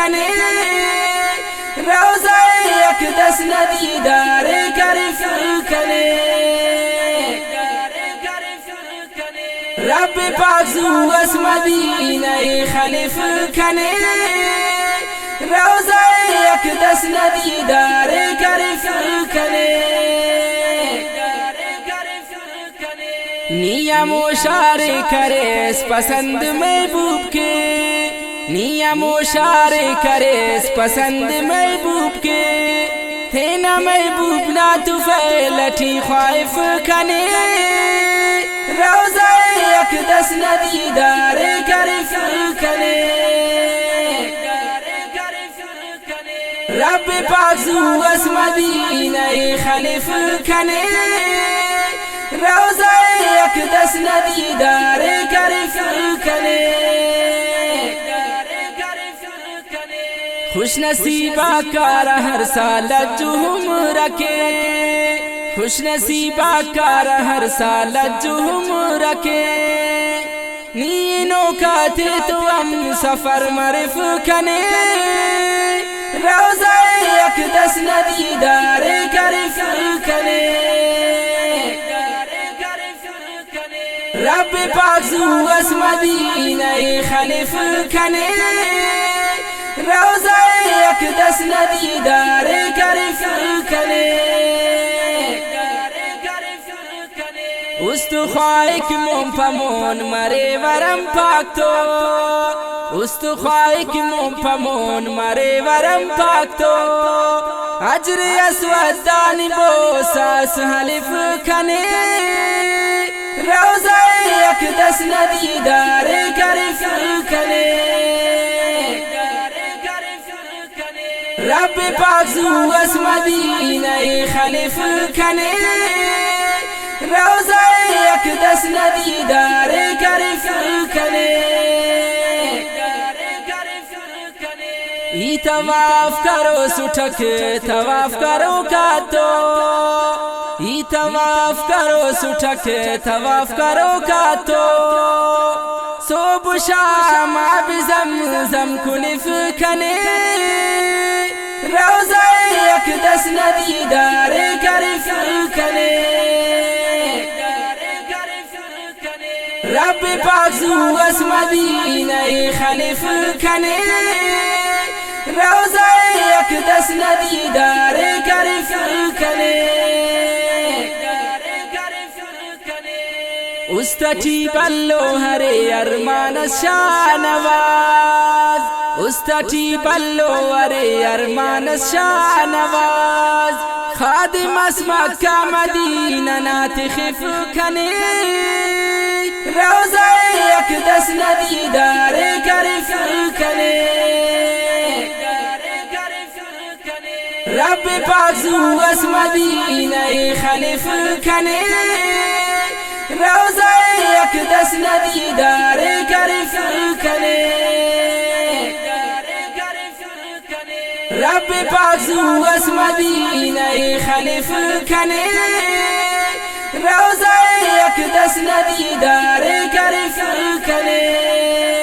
کنے روضہ اقدس ندیدار کرف کنے رب پاک زو اس مدینہ خلف کنے روضہ اقدس ندیدار کرف کنے نیم و شار کرے اس پسند محبوب کے نیم و شار کرے اس پسند محبوب کے تھے نا محبوب نا تو فیلٹی خواہف کنے روضہ اقدس ندیدار کرف کنے رب پاک زو اس مدینہ خلف کنے روضہ اقدس ندیدار کرف کنے خوش نصیبہ کارا ہر سال جو ہم رکھے خوش نصیبہ کارا ہر سال جو ہم رکھے نینوں کا تھے تو ہم سفر مرف کنے روضہ اقدس ندیدار کرف کنے رب پاک زو اس مدینہ خلف کنے روضہ اقدس ندیدار کرف کنے استخوائک مون پمون مرے ورم پاک تو استخوائک مون پمون مرے ورم پاک تو اجر اسود دانی بوساس حلف کنے روضہ اقدس ندیدار کرف کنے رب پاک زو اس مدینہ خلف کنے روضہ اقدس ندیدار کرف کنے ای طواف کرو سٹھک طواف کرو کاتو ای طواف کرو سٹھک طواف کرو کاتو صبح شام آب زمزم کنف کنے روضہ اقدس ندیدار کرف کنے رب پاک زو اس مدینہ خلف کنے روضہ اقدس ندیدار کرف کنے استٹی بلو ہرے ارمان شاہنواز استٹی بلو ہرے ارمان شاہنواز خادم اس مکہ مدینہ ناتخف کنے روضہ اقدس ندیدار کرف کنے رب پاک زو اس مدینہ خلف کنے روضہ اقدس ندیدار کرف کنے رب پاک زو اس مدینہ خلف کنے روضہ اقدس ندیدار کرف کنے